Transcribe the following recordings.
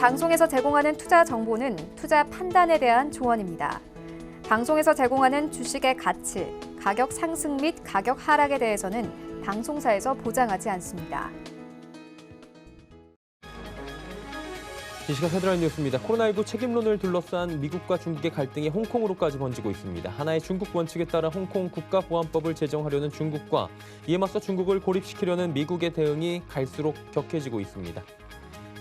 방송에서 제공하는 투자 정보는 투자 판단에 대한 조언입니다. 방송에서 제공하는 주식의 가치, 가격 상승 및 가격 하락에 대해서는 방송사에서 보장하지 않습니다. 이 시각 헤드라인 뉴스입니다. 코로나19 책임론을 둘러싼 미국과 중국의 갈등이 홍콩으로까지 번지고 있습니다. 하나의 중국 원칙에 따라 홍콩 국가보안법을 제정하려는 중국과 이에 맞서 중국을 고립시키려는 미국의 대응이 갈수록 격해지고 있습니다.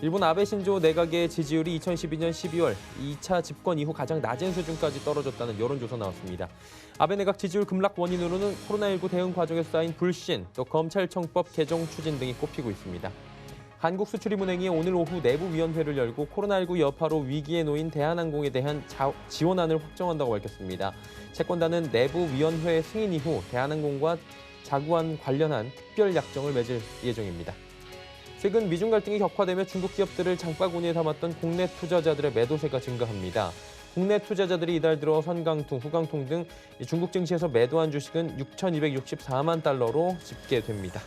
일본 아베 신조 내각의 지지율이 2012년 12월 2차 집권 이후 가장 낮은 수준까지 떨어졌다는 여론조사 나왔습니다. 아베 내각 지지율 급락 원인으로는 코로나19 대응 과정에서 쌓인 불신, 또 검찰청법 개정 추진 등이 꼽히고 있습니다. 한국수출입은행이 오늘 오후 내부위원회를 열고 코로나19 여파로 위기에 놓인 대한항공에 대한 지원안을 확정한다고 밝혔습니다. 채권단은 내부위원회 승인 이후 대한항공과 자구안 관련한 특별 약정을 맺을 예정입니다. 최근 미중 갈등이 격화되며 중국 기업들을 장바구니에 담았던 국내 투자자들의 매도세가 증가합니다. 국내 투자자들이 이달 들어 선강통, 후강통 등 중국 증시에서 매도한 주식은 6,264만 달러로 집계됩니다.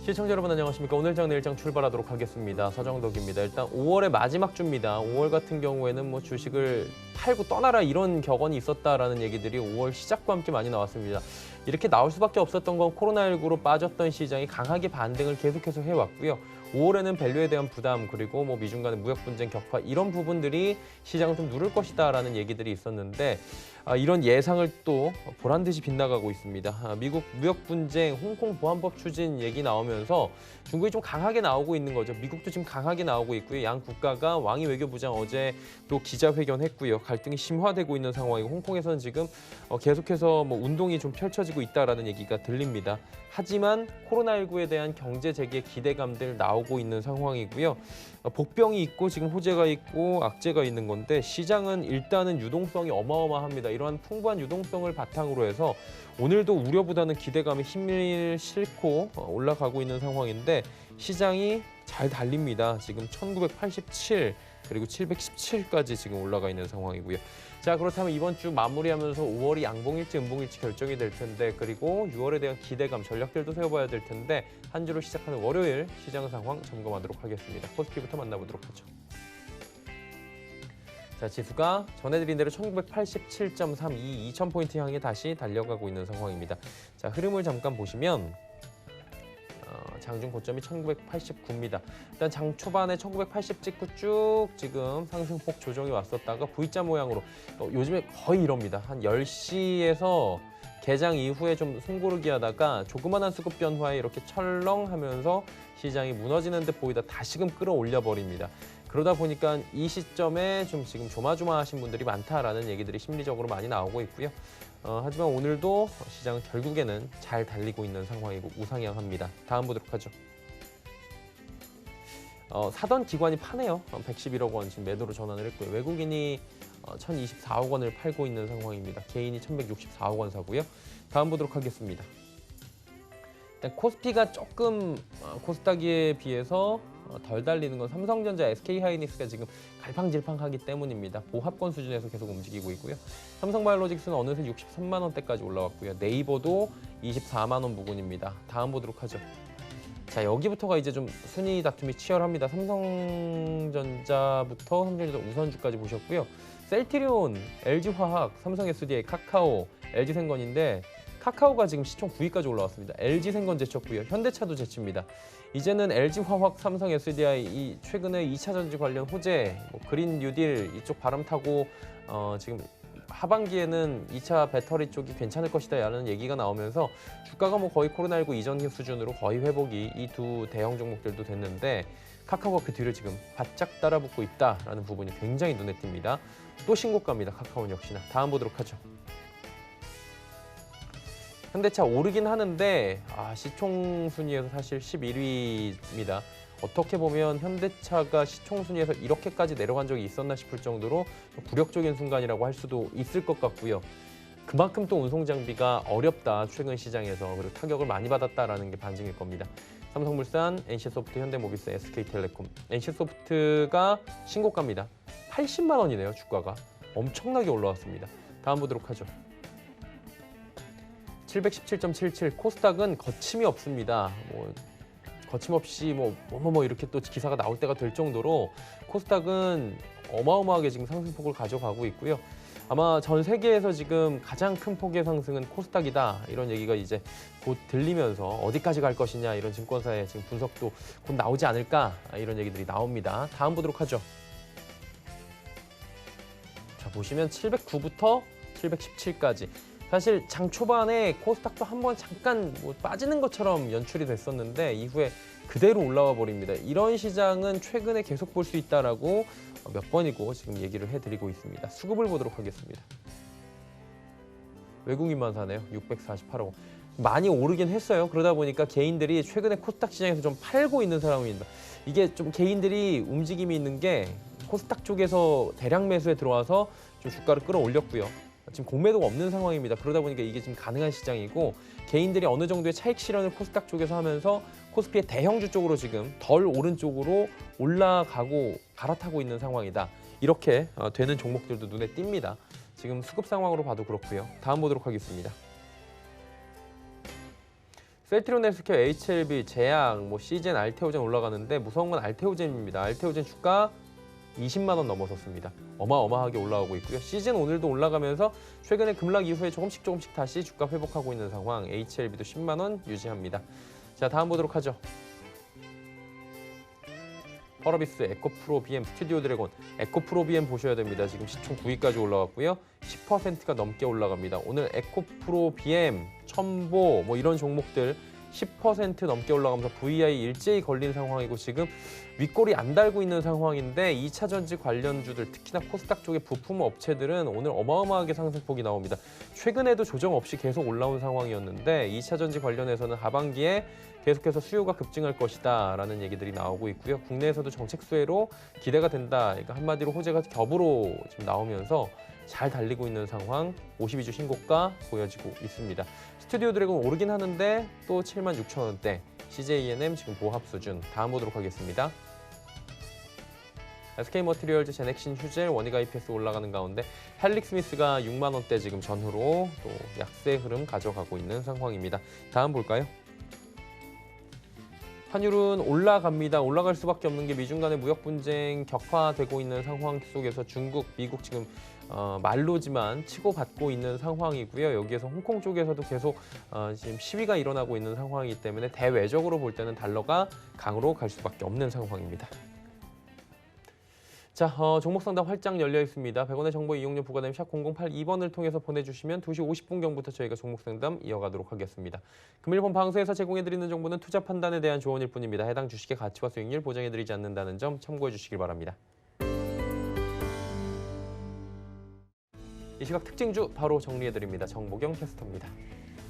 시청자 여러분 안녕하십니까. 오늘 장 내일 장 출발하도록 하겠습니다. 서정덕입니다. 일단 5월의 마지막 주입니다. 5월 같은 경우에는 주식을 팔고 떠나라 이런 격언이 있었다라는 얘기들이 5월 시작과 함께 많이 나왔습니다. 이렇게 나올 수밖에 없었던 건 코로나19로 빠졌던 시장이 강하게 반등을 계속해서 해왔고요. 5월에는 밸류에 대한 부담 그리고 미중 간의 무역 분쟁 격화 이런 부분들이 시장을 좀 누를 것이다라는 얘기들이 있었는데 이런 예상을 또 보란 듯이 빗나가고 있습니다. 미국 무역 분쟁, 홍콩 보안법 추진 얘기 나오면서 중국이 좀 강하게 나오고 있는 거죠. 미국도 지금 강하게 나오고 있고요. 양 국가가 왕이 외교부장 어제 또 기자회견했고요. 갈등이 심화되고 있는 상황이고 홍콩에서는 지금 계속해서 운동이 좀 펼쳐지고 있다라는 얘기가 들립니다. 하지만 코로나19에 대한 경제 재개 기대감들 나오고 있는 상황이고요. 복병이 있고 지금 호재가 있고 악재가 있는 건데 시장은 일단은 유동성이 어마어마합니다. 이러한 풍부한 유동성을 바탕으로 해서 오늘도 우려보다는 기대감에 힘을 싣고 올라가고 있는 상황인데 시장이 잘 달립니다. 지금 1987 그리고 717까지 지금 올라가 있는 상황이고요. 자, 그렇다면 이번 주 마무리하면서 5월이 양봉일지 음봉일지 결정이 될 텐데 그리고 6월에 대한 기대감, 전략들도 세워봐야 될 텐데 한 주로 시작하는 월요일 시장 상황 점검하도록 하겠습니다. 코스피부터 만나보도록 하죠. 자, 지수가 전해드린 대로 1987.32, 2000포인트 향해 다시 달려가고 있는 상황입니다. 자, 흐름을 잠깐 보시면 장중 고점이 1989입니다. 일단 장 초반에 1980 찍고 쭉 지금 상승폭 조정이 왔었다가 V자 모양으로 요즘에 거의 이럽니다. 한 10시에서 개장 이후에 좀 숨고르기 하다가 조그만한 수급 변화에 이렇게 철렁하면서 시장이 무너지는 듯 보이다 다시금 끌어올려 버립니다. 그러다 보니까 이 시점에 좀 지금 조마조마하신 분들이 많다라는 얘기들이 심리적으로 많이 나오고 있고요. 하지만 오늘도 시장은 결국에는 잘 달리고 있는 상황이고 우상향합니다. 다음 보도록 하죠. 사던 기관이 파네요. 111억 원 지금 매도로 전환을 했고요. 외국인이 1,024억 원을 팔고 있는 상황입니다. 개인이 1,164억 원 사고요. 다음 보도록 하겠습니다. 코스피가 조금 코스닥에 비해서 덜 달리는 건 삼성전자, SK하이닉스가 지금 갈팡질팡하기 때문입니다. 보합권 수준에서 계속 움직이고 있고요. 삼성바이오로직스는 어느새 63만 원대까지 올라왔고요. 네이버도 24만 원 부근입니다. 다음 보도록 하죠. 자, 여기부터가 이제 좀 순위 다툼이 치열합니다. 삼성전자부터 우선주까지 보셨고요. 셀트리온, LG화학, 삼성SDI, 카카오, LG생건인데 카카오가 지금 시총 9위까지 올라왔습니다. LG생건 제쳤고요. 현대차도 제칩니다. 이제는 LG화학, 삼성SDI 이 최근에 2차 전지 관련 호재, 그린 뉴딜 이쪽 바람 타고 지금 하반기에는 2차 배터리 쪽이 괜찮을 것이다 라는 얘기가 나오면서 주가가 거의 코로나19 이전 수준으로 거의 회복이 이 두 대형 종목들도 됐는데 카카오가 그 뒤를 지금 바짝 따라붙고 있다라는 부분이 굉장히 눈에 띕니다. 또 신고가입니다. 카카오는 역시나. 다음 보도록 하죠. 현대차 오르긴 하는데 시총 순위에서 사실 11위입니다. 어떻게 보면 현대차가 시총 순위에서 이렇게까지 내려간 적이 있었나 싶을 정도로 굴욕적인 순간이라고 할 수도 있을 것 같고요. 그만큼 또 운송 장비가 어렵다. 최근 시장에서 그리고 타격을 많이 받았다라는 게 반증일 겁니다. 삼성물산, NC소프트, 현대모비스, SK텔레콤. NC소프트가 신고가입니다. 80만 원이네요. 주가가. 엄청나게 올라왔습니다. 다음 보도록 하죠. 717.77 코스닥은 거침이 없습니다. 거침없이 뭐 이렇게 또 기사가 나올 때가 될 정도로 코스닥은 어마어마하게 지금 상승폭을 가져가고 있고요. 아마 전 세계에서 지금 가장 큰 폭의 상승은 코스닥이다 이런 얘기가 이제 곧 들리면서 어디까지 갈 것이냐 이런 증권사의 지금 분석도 곧 나오지 않을까 이런 얘기들이 나옵니다. 다음 보도록 하죠. 자, 보시면 709부터 717까지 사실 장 초반에 코스닥도 한번 잠깐 빠지는 것처럼 연출이 됐었는데 이후에 그대로 올라와 버립니다. 이런 시장은 최근에 계속 볼 수 있다라고 몇 번이고 지금 얘기를 해드리고 있습니다. 수급을 보도록 하겠습니다. 외국인만 사네요. 648억. 많이 오르긴 했어요. 그러다 보니까 개인들이 최근에 코스닥 시장에서 좀 팔고 있는 상황입니다. 이게 좀 개인들이 움직임이 있는 게 코스닥 쪽에서 대량 매수에 들어와서 좀 주가를 끌어올렸고요. 지금 공매도가 없는 상황입니다. 그러다 보니까 이게 지금 가능한 시장이고 개인들이 어느 정도의 차익 실현을 코스닥 쪽에서 하면서 코스피의 대형주 쪽으로 지금 덜 오른쪽으로 올라가고 갈아타고 있는 상황이다. 이렇게 되는 종목들도 눈에 띕니다. 지금 수급 상황으로 봐도 그렇고요. 다음 보도록 하겠습니다. 셀트리온 헬스케어, HLB, 제약, 시젠, 알테오젠 올라가는데 무서운 건 알테오젠입니다. 알테오젠 주가 20만 원 넘어섰습니다. 어마어마하게 올라오고 있고요. 시즌 오늘도 올라가면서 최근에 급락 이후에 조금씩 다시 주가 회복하고 있는 상황. HLB도 10만 원 유지합니다. 자, 다음 보도록 하죠. 펄어비스, 에코프로 BM, 스튜디오 드래곤, 에코프로 BM 보셔야 됩니다. 지금 시총 9위까지 올라왔고요. 10%가 넘게 올라갑니다. 오늘 에코프로 BM, 첨보 이런 종목들 10% 넘게 올라가면서 VI 일제히 걸린 상황이고 지금 윗골이 안 달고 있는 상황인데 2차 전지 관련주들 특히나 코스닥 쪽의 부품 업체들은 오늘 어마어마하게 상승폭이 나옵니다. 최근에도 조정 없이 계속 올라온 상황이었는데 2차 전지 관련해서는 하반기에 계속해서 수요가 급증할 것이다 라는 얘기들이 나오고 있고요. 국내에서도 정책 수혜로 기대가 된다. 그러니까 한마디로 호재가 겹으로 지금 나오면서 잘 달리고 있는 상황, 52주 신고가 보여지고 있습니다. 스튜디오 드래곤 오르긴 하는데 또 76,000원대, CJENM 지금 보합 수준. 다음 보도록 하겠습니다. SK머티리얼즈, 제넥신, 휴젤, 원익 IPS 올라가는 가운데 헬릭스미스가 6만 원대 지금 전후로 또 약세 흐름 가져가고 있는 상황입니다. 다음 볼까요? 환율은 올라갑니다. 올라갈 수밖에 없는 게 미중 간의 무역 분쟁 격화되고 있는 상황 속에서 중국, 미국 지금 말로지만 치고받고 있는 상황이고요. 여기에서 홍콩 쪽에서도 계속 지금 시위가 일어나고 있는 상황이기 때문에 대외적으로 볼 때는 달러가 강으로 갈 수밖에 없는 상황입니다. 자, 종목 상담 활짝 열려 있습니다. 100원의 정보 이용료 부과되면 샵 0082번을 통해서 보내주시면 2시 50분경부터 저희가 종목 상담 이어가도록 하겠습니다. 금일본 방송에서 제공해드리는 정보는 투자 판단에 대한 조언일 뿐입니다. 해당 주식의 가치와 수익률 보장해드리지 않는다는 점 참고해 주시길 바랍니다. 이 시각 특징주 바로 정리해드립니다. 정보경 캐스터입니다.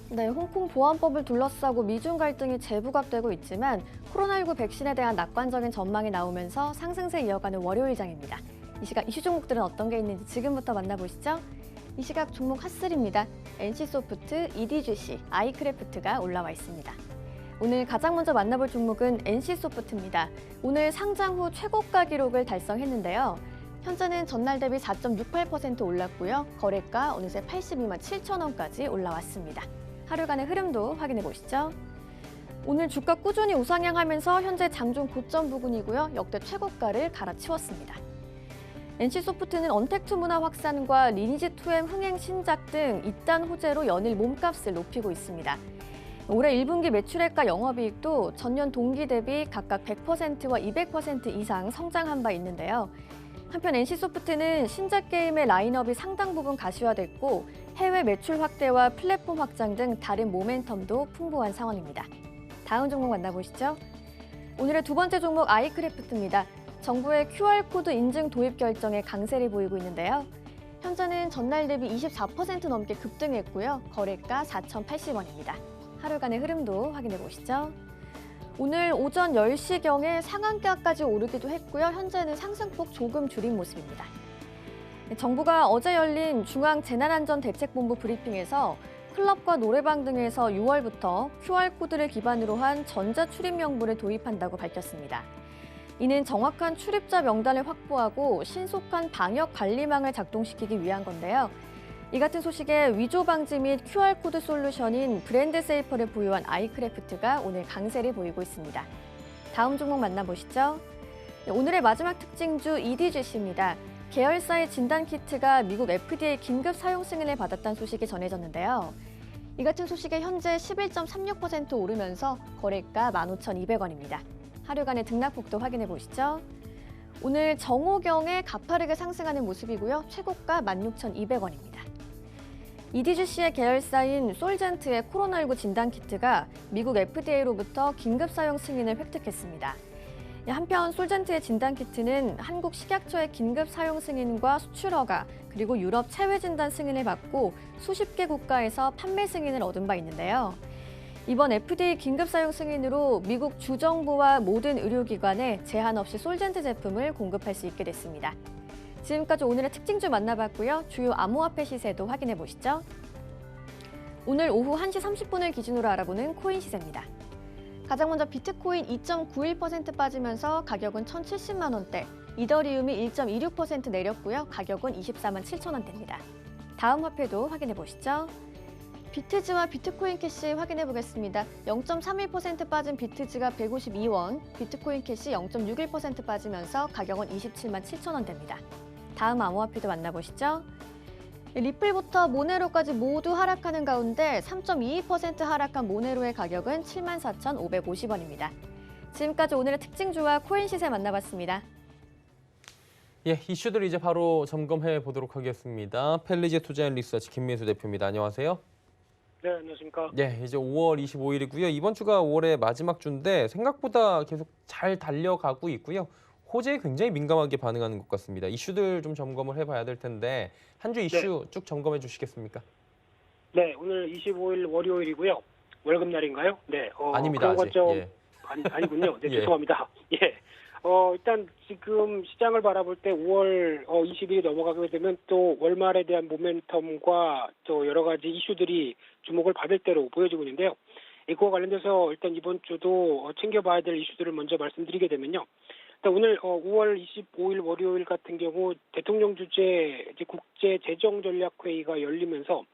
네, 홍콩 보안법을 둘러싸고 미중 갈등이 재부각되고 있지만 코로나19 백신에 대한 낙관적인 전망이 나오면서 상승세 이어가는 월요일장입니다. 이 시각 이슈 종목들은 어떤 게 있는지 지금부터 만나보시죠. 이 시각 종목 핫3입니다. NC소프트, EDGC, 아이크래프트가 올라와 있습니다. 오늘 가장 먼저 만나볼 종목은 NC소프트입니다. 오늘 상장 후 최고가 기록을 달성했는데요. 현재는 전날 대비 4.68% 올랐고요. 거래가 어느새 82만 7천 원까지 올라왔습니다. 하루간의 흐름도 확인해 보시죠. 오늘 주가 꾸준히 우상향하면서 현재 장중 고점 부근이고요. 역대 최고가를 갈아치웠습니다. NC소프트는 언택트 문화 확산과 리니지2M 흥행 신작 등 이단 호재로 연일 몸값을 높이고 있습니다. 올해 1분기 매출액과 영업이익도 전년 동기 대비 각각 100%와 200% 이상 성장한 바 있는데요. 한편 NC소프트는 신작 게임의 라인업이 상당 부분 가시화됐고 해외 매출 확대와 플랫폼 확장 등 다른 모멘텀도 풍부한 상황입니다. 다음 종목 만나보시죠. 오늘의 두 번째 종목 아이크래프트입니다. 정부의 QR코드 인증 도입 결정에 강세를 보이고 있는데요. 현재는 전날 대비 24% 넘게 급등했고요. 거래가 4,080원입니다. 하루간의 흐름도 확인해 보시죠. 오늘 오전 10시경에 상한가까지 오르기도 했고요. 현재는 상승폭 조금 줄인 모습입니다. 정부가 어제 열린 중앙재난안전대책본부 브리핑에서 클럽과 노래방 등에서 6월부터 QR코드를 기반으로 한 전자출입명부를 도입한다고 밝혔습니다. 이는 정확한 출입자 명단을 확보하고 신속한 방역 관리망을 작동시키기 위한 건데요. 이 같은 소식에 위조 방지 및 QR코드 솔루션인 브랜드 세이퍼를 보유한 아이크래프트가 오늘 강세를 보이고 있습니다. 다음 종목 만나보시죠. 오늘의 마지막 특징주 EDGC입니다. 계열사의 진단키트가 미국 FDA 긴급 사용 승인을 받았다는 소식이 전해졌는데요. 이 같은 소식에 현재 11.36% 오르면서 거래가 15,200원입니다. 하루간의 등락폭도 확인해 보시죠. 오늘 정오경에 가파르게 상승하는 모습이고요. 최고가 16,200원입니다. EDGC의 계열사인 솔젠트의 코로나19 진단키트가 미국 FDA로부터 긴급 사용 승인을 획득했습니다. 한편 솔젠트의 진단키트는 한국 식약처의 긴급 사용 승인과 수출 허가, 그리고 유럽 체외 진단 승인을 받고 수십 개 국가에서 판매 승인을 얻은 바 있는데요. 이번 FDA 긴급 사용 승인으로 미국 주정부와 모든 의료기관에 제한 없이 솔젠트 제품을 공급할 수 있게 됐습니다. 지금까지 오늘의 특징주 만나봤고요. 주요 암호화폐 시세도 확인해 보시죠. 오늘 오후 1시 30분을 기준으로 알아보는 코인 시세입니다. 가장 먼저 비트코인 2.91% 빠지면서 가격은 1,070만 원대, 이더리움이 1.26% 내렸고요. 가격은 24만 7천 원대입니다. 다음 화폐도 확인해 보시죠. 비트즈와 비트코인 캐시 확인해 보겠습니다. 0.31% 빠진 비트즈가 152원, 비트코인 캐시 0.61% 빠지면서 가격은 27만 7천 원대입니다. 다음 암호화폐도 만나보시죠. 리플부터 모네로까지 모두 하락하는 가운데 3.22% 하락한 모네로의 가격은 74,550원입니다. 지금까지 오늘의 특징주와 코인 시세 만나봤습니다. 예, 이슈들 이제 바로 점검해 보도록 하겠습니다. 펠리제 투자앤리서치 김민수 대표입니다. 안녕하세요. 네, 안녕하십니까. 예, 이제 5월 25일이고요. 이번 주가 5월의 마지막 주인데 생각보다 계속 잘 달려가고 있고요. 호재에 굉장히 민감하게 반응하는 것 같습니다. 이슈들 좀 점검을 해봐야 될 텐데 한 주 이슈 쭉 점검해 주시겠습니까? 네, 오늘 25일 월요일이고요. 월급날인가요? 네. 아닙니다. 그런 것 아직. 좀 예. 아니군요. 네, 예. 죄송합니다. 예. 일단 지금 시장을 바라볼 때 5월 20일이 넘어가게 되면 또 월말에 대한 모멘텀과 또 여러 가지 이슈들이 주목을 받을 대로 보여지고 있는데요. 이거와 관련돼서 일단 이번 주도 챙겨봐야 될 이슈들을 먼저 말씀드리게 되면요. 일단 오늘 5월 25일 월요일 같은 경우 대통령 주재 국제 재정 전략 회의가 열리면서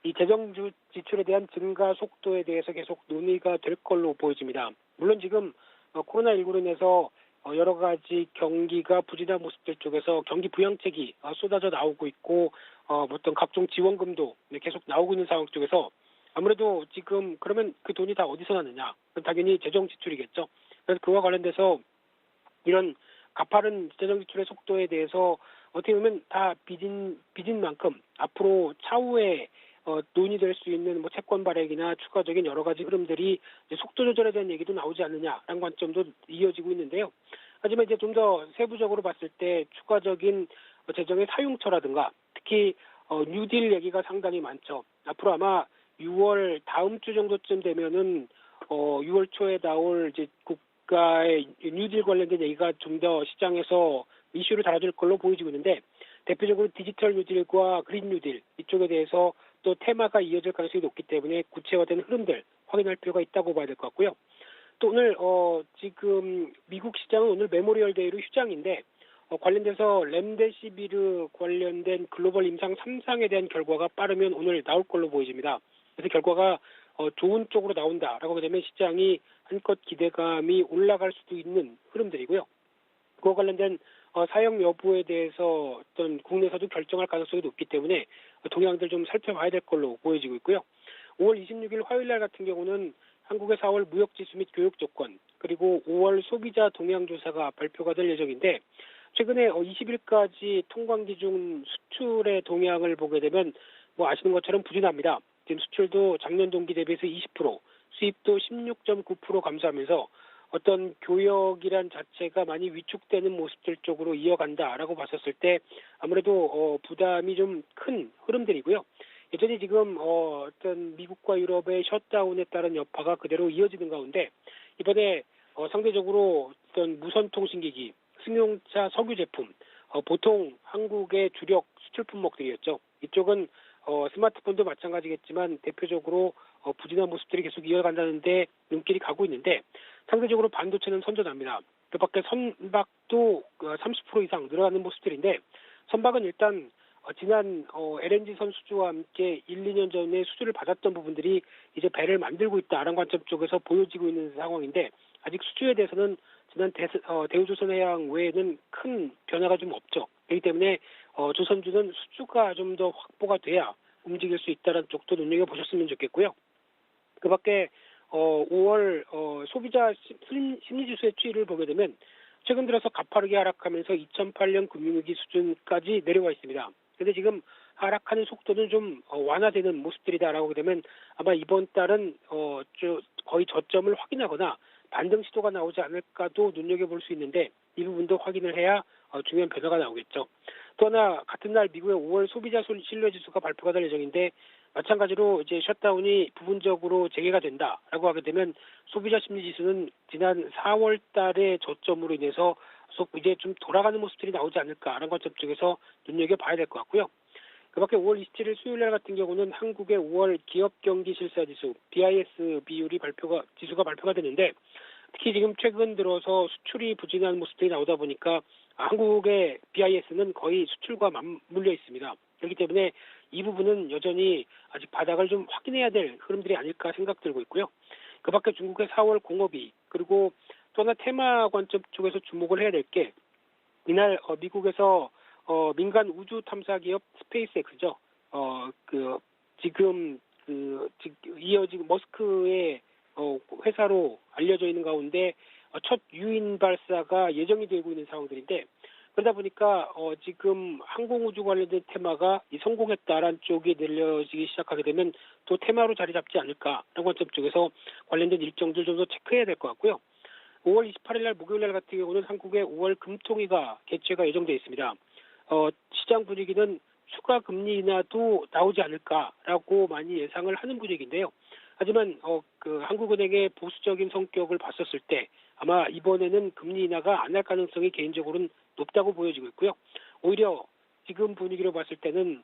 이 재정 지출에 대한 증가 속도에 대해서 계속 논의가 될 걸로 보여집니다. 물론 지금 코로나19로 인해서 여러 가지 경기가 부진한 모습들 쪽에서 경기 부양책이 쏟아져 나오고 있고 어떤 각종 지원금도 계속 나오고 있는 상황 쪽에서 아무래도 지금 그러면 그 돈이 다 어디서 나느냐? 당연히 재정 지출이겠죠. 그래서 그와 관련돼서 이런 가파른 재정 지출의 속도에 대해서 어떻게 보면 다 빚인 만큼 앞으로 차후에 논의될 수 있는 뭐 채권 발행이나 추가적인 여러 가지 흐름들이 속도 조절에 대한 얘기도 나오지 않느냐라는 관점도 이어지고 있는데요. 하지만 이제 좀 더 세부적으로 봤을 때 추가적인 재정의 사용처라든가 특히 뉴딜 얘기가 상당히 많죠. 앞으로 아마 6월 다음 주 정도쯤 되면은 6월 초에 나올 이제 국가의 뉴딜 관련된 얘기가 좀 더 시장에서 이슈를 달아줄 걸로 보여지고 있는데 대표적으로 디지털 뉴딜과 그린 뉴딜 이쪽에 대해서 또 테마가 이어질 가능성이 높기 때문에 구체화된 흐름들 확인할 필요가 있다고 봐야 될 것 같고요. 또 오늘 지금 미국 시장은 오늘 메모리얼 데이로 휴장인데 관련돼서 렘데시비르 관련된 글로벌 임상 3상에 대한 결과가 빠르면 오늘 나올 걸로 보여집니다. 그래서 결과가 좋은 쪽으로 나온다라고 되면 시장이 한껏 기대감이 올라갈 수도 있는 흐름들이고요. 그와 관련된 사용 여부에 대해서 어떤 국내에서도 결정할 가능성이 높기 때문에 동향들 좀 살펴봐야 될 걸로 보여지고 있고요. 5월 26일 화요일 날 같은 경우는 한국의 4월 무역지수 및 교육 조건 그리고 5월 소비자 동향 조사가 발표가 될 예정인데 최근에 20일까지 통관 기준 수출의 동향을 보게 되면 뭐 아시는 것처럼 부진합니다. 지금 수출도 작년 동기 대비해서 20%, 수입도 16.9% 감소하면서 어떤 교역이란 자체가 많이 위축되는 모습들 쪽으로 이어간다라고 봤었을 때 아무래도 부담이 좀 큰 흐름들이고요. 여전히 지금 어떤 미국과 유럽의 셧다운에 따른 여파가 그대로 이어지는 가운데 이번에 상대적으로 어떤 무선 통신기기, 승용차 석유 제품, 보통 한국의 주력 수출 품목들이었죠. 이쪽은 스마트폰도 마찬가지겠지만 대표적으로 부진한 모습들이 계속 이어간다는데 눈길이 가고 있는데 상대적으로 반도체는 선전합니다. 그 밖에 선박도 30% 이상 늘어나는 모습들인데 선박은 일단 지난 LNG선 수주와 함께 1, 2년 전에 수주를 받았던 부분들이 이제 배를 만들고 있다라는 관점 쪽에서 보여지고 있는 상황인데 아직 수주에 대해서는 지난 대우조선해양 외에는 큰 변화가 좀 없죠. 그렇기 때문에 조선주는 수주가 좀 더 확보가 돼야 움직일 수 있다는 쪽도 눈여겨보셨으면 좋겠고요. 그밖에 5월 소비자 심리지수의 추이를 보게 되면 최근 들어서 가파르게 하락하면서 2008년 금융위기 수준까지 내려와 있습니다. 그런데 지금 하락하는 속도는 좀 완화되는 모습들이다라고 하게 되면 아마 이번 달은 거의 저점을 확인하거나 반등 시도가 나오지 않을까도 눈여겨볼 수 있는데 이 부분도 확인을 해야 중요한 변화가 나오겠죠. 또 하나 같은 날 미국의 5월 소비자 신뢰지수가 발표가 될 예정인데 마찬가지로 이제 셧다운이 부분적으로 재개가 된다라고 하게 되면 소비자 심리지수는 지난 4월 달의 저점으로 인해서 이제 좀 돌아가는 모습들이 나오지 않을까라는 관점 쪽에서 눈여겨봐야 될 것 같고요. 그밖에 5월 27일 수요일 날 같은 경우는 한국의 5월 기업 경기 실사 지수 BIS 비율이 지수가 발표가 되는데 특히 지금 최근 들어서 수출이 부진한 모습들이 나오다 보니까 한국의 BIS는 거의 수출과 맞물려 있습니다. 그렇기 때문에 이 부분은 여전히 아직 바닥을 좀 확인해야 될 흐름들이 아닐까 생각 들고 있고요. 그밖에 중국의 4월 공업이 그리고 또 하나 테마 관점 쪽에서 주목을 해야 될 게 이날 미국에서 민간 우주 탐사 기업 스페이스X죠. 지금 이어지고 머스크의 회사로 알려져 있는 가운데 첫 유인 발사가 예정이 되고 있는 상황들인데 그러다 보니까 지금 항공우주 관련된 테마가 성공했다라는 쪽이 늘려지기 시작하게 되면 또 테마로 자리 잡지 않을까라는 관점 쪽에서 관련된 일정들 좀 더 체크해야 될 것 같고요. 5월 28일 날 목요일 날 같은 경우는 한국의 5월 금통위가 개최가 예정돼 있습니다. 시장 분위기는 추가 금리 인하도 나오지 않을까라고 많이 예상을 하는 분위기인데요. 하지만 한국은행의 보수적인 성격을 봤었을 때 아마 이번에는 금리 인하가 안 할 가능성이 개인적으로는 높다고 보여지고 있고요. 오히려 지금 분위기로 봤을 때는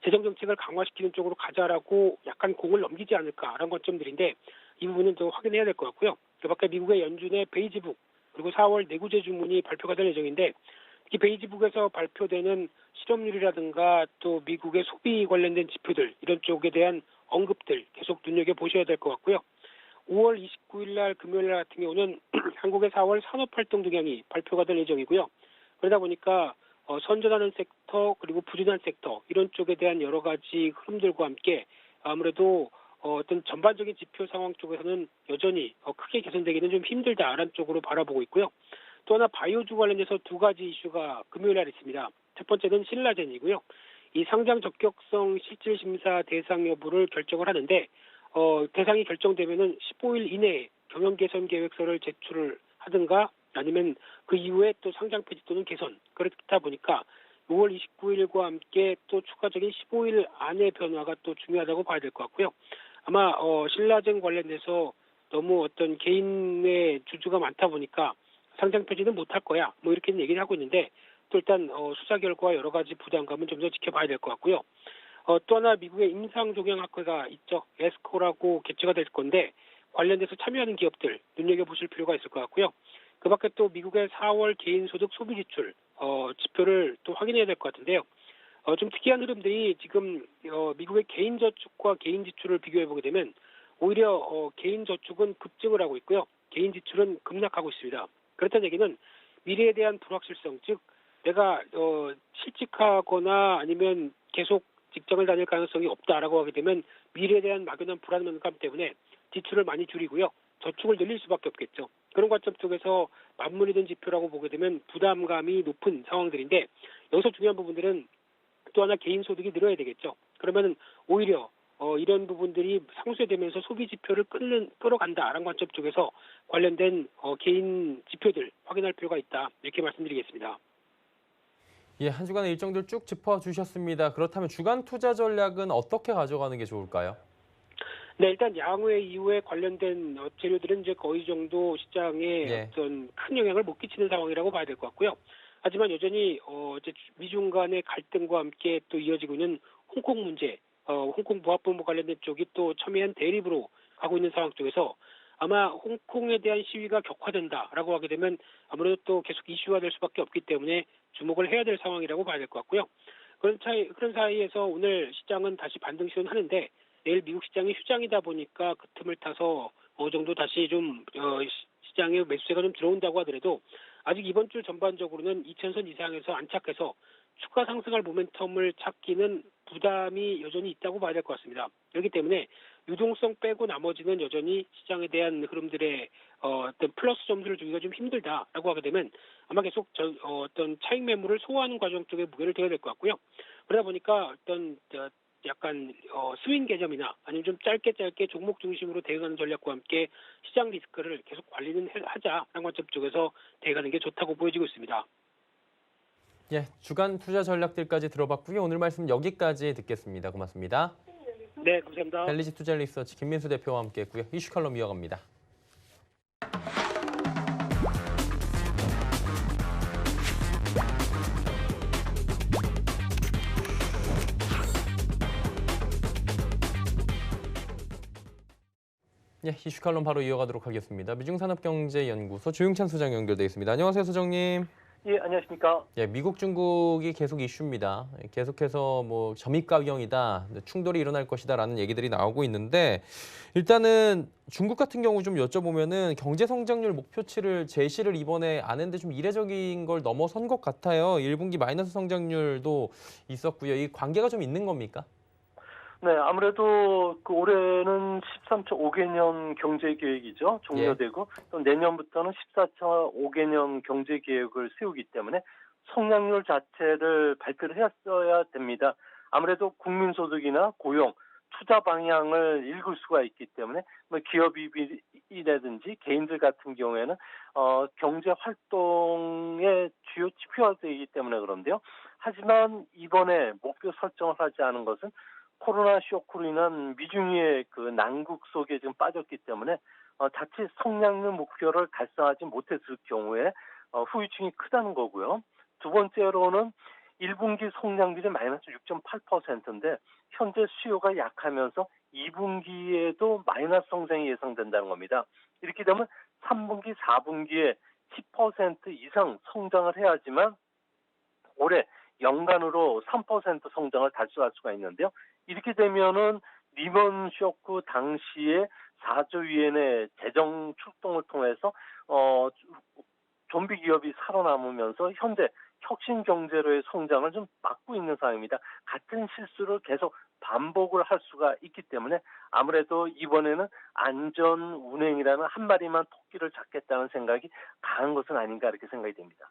재정 정책을 강화시키는 쪽으로 가자라고 약간 공을 넘기지 않을까라는 관점들인데 이 부분은 더 확인해야 될 것 같고요. 그밖에 미국의 연준의 베이지북 그리고 4월 내구재 주문이 발표가 될 예정인데 특히 베이지북에서 발표되는 실업률이라든가 또 미국의 소비 관련된 지표들 이런 쪽에 대한 언급들 계속 눈여겨보셔야 될 것 같고요. 5월 29일 날 금요일 날 같은 경우는 한국의 4월 산업활동 동향이 발표가 될 예정이고요. 그러다 보니까 선전하는 섹터 그리고 부진한 섹터 이런 쪽에 대한 여러 가지 흐름들과 함께 아무래도 어떤 전반적인 지표 상황 쪽에서는 여전히 크게 개선되기는 좀 힘들다라는 쪽으로 바라보고 있고요. 또 하나 바이오주 관련해서 두 가지 이슈가 금요일 날 있습니다. 첫 번째는 신라젠이고요. 이 상장 적격성 실질 심사 대상 여부를 결정을 하는데 대상이 결정되면은 15일 이내에 경영 개선 계획서를 제출을 하든가 아니면 그 이후에 또 상장 폐지 또는 개선 그렇다 보니까 5월 29일과 함께 또 추가적인 15일 안의 변화가 또 중요하다고 봐야 될 것 같고요. 아마 신라젠 관련해서 너무 어떤 개인의 주주가 많다 보니까 상장 폐지는 못할 거야 뭐 이렇게 얘기를 하고 있는데 또 일단 수사 결과 여러 가지 부담감은 좀 더 지켜봐야 될 것 같고요. 또 하나 미국의 임상조경학회가 있죠. 에스코라고 개최가 될 건데 관련돼서 참여하는 기업들 눈여겨보실 필요가 있을 것 같고요. 그밖에 또 미국의 4월 개인소득 소비지출 지표를 또 확인해야 될 것 같은데요. 좀 특이한 흐름들이 지금 미국의 개인저축과 개인지출을 비교해보게 되면 오히려 개인저축은 급증을 하고 있고요. 개인지출은 급락하고 있습니다. 그렇다는 얘기는 미래에 대한 불확실성, 즉 내가 실직하거나 아니면 계속 직장을 다닐 가능성이 없다라고 하게 되면 미래에 대한 막연한 불안감 때문에 지출을 많이 줄이고요. 저축을 늘릴 수밖에 없겠죠. 그런 관점 쪽에서 맞물리 된 지표라고 보게 되면 부담감이 높은 상황들인데 여기서 중요한 부분들은 또 하나 개인 소득이 늘어야 되겠죠. 그러면 오히려 이런 부분들이 상쇄되면서 소비 지표를 끌어간다라는 관점 쪽에서 관련된 개인 지표들 확인할 필요가 있다. 이렇게 말씀드리겠습니다. 예, 한 주간의 일정들 쭉 짚어주셨습니다. 그렇다면 주간 투자 전략은 어떻게 가져가는 게 좋을까요? 네, 일단 양회 이후에 관련된 재료들은 이제 거의 정도 시장에 예. 어떤 큰 영향을 못 끼치는 상황이라고 봐야 될 것 같고요. 하지만 여전히 이제 미중 간의 갈등과 함께 또 이어지고 있는 홍콩 문제, 홍콩 보합본부 관련된 쪽이 또 첨예한 대립으로 가고 있는 상황 쪽에서 아마 홍콩에 대한 시위가 격화된다라고 하게 되면 아무래도 또 계속 이슈화 될 수밖에 없기 때문에 주목을 해야 될 상황이라고 봐야 될 것 같고요. 그런 사이에서 오늘 시장은 다시 반등 시도하는데 내일 미국 시장이 휴장이다 보니까 그 틈을 타서 어느 정도 다시 좀 시장에 매수세가 좀 들어온다고 하더라도 아직 이번 주 전반적으로는 2000선 이상에서 안착해서 추가 상승할 모멘텀을 찾기는 부담이 여전히 있다고 봐야 될 것 같습니다. 그렇기 때문에 유동성 빼고 나머지는 여전히 시장에 대한 흐름들의 어떤 플러스 점수를 주기가 좀 힘들다라고 하게 되면 아마 계속 어떤 차익 매물을 소화하는 과정 쪽에 무게를 둬야 될 것 같고요. 그러다 보니까 어떤 약간 스윙 개념이나 아니면 좀 짧게 종목 중심으로 대응하는 전략과 함께 시장 리스크를 계속 관리는 하자라는 관점 쪽에서 대응하는 게 좋다고 보여지고 있습니다. 예, 주간 투자 전략들까지 들어봤고요. 오늘 말씀 여기까지 듣겠습니다. 고맙습니다. 네, 감사합니다. 벨리지 투자 리서치 김민수 대표와 함께했고요. 이슈 칼럼 이어갑니다. 예, 이슈 칼럼 바로 이어가도록 하겠습니다. 미중산업경제연구소 조용찬 소장 연결돼 있습니다. 안녕하세요, 소장님. 예, 안녕하십니까. 예, 미국, 중국이 계속 이슈입니다. 계속해서 뭐 점입가경이다, 충돌이 일어날 것이다라는 얘기들이 나오고 있는데 일단은 중국 같은 경우 좀 여쭤보면은 경제 성장률 목표치를 제시를 이번에 안 했는데 좀 이례적인 걸 넘어선 것 같아요. 1분기 마이너스 성장률도 있었고요. 이 관계가 좀 있는 겁니까? 네, 아무래도 그 올해는 13차 5개년 경제 계획이죠. 종료되고 또 내년부터는 14차 5개년 경제 계획을 세우기 때문에 성장률 자체를 발표를 했어야 됩니다. 아무래도 국민소득이나 고용, 투자 방향을 읽을 수가 있기 때문에 뭐 기업이라든지 개인들 같은 경우에는 경제 활동의 주요 지표가 되기 때문에 그런데요. 하지만 이번에 목표 설정을 하지 않은 것은 코로나 쇼크로 인한 미중의 그 난국 속에 지금 빠졌기 때문에 자칫 성장률 목표를 달성하지 못했을 경우에 후유증이 크다는 거고요. 두 번째로는 1분기 성장률이 마이너스 6.8%인데 현재 수요가 약하면서 2분기에도 마이너스 성장이 예상된다는 겁니다. 이렇게 되면 3분기, 4분기에 10% 이상 성장을 해야지만 올해 연간으로 3% 성장을 달성할 수가 있는데요. 이렇게 되면은 리먼 쇼크 당시에 4조 위엔의 재정 출동을 통해서 좀비 기업이 살아남으면서 현재 혁신 경제로의 성장을 좀 막고 있는 상황입니다. 같은 실수를 계속 반복을 할 수가 있기 때문에 아무래도 이번에는 안전 운행이라는 한 마리만 토끼를 잡겠다는 생각이 강한 것은 아닌가 이렇게 생각이 됩니다.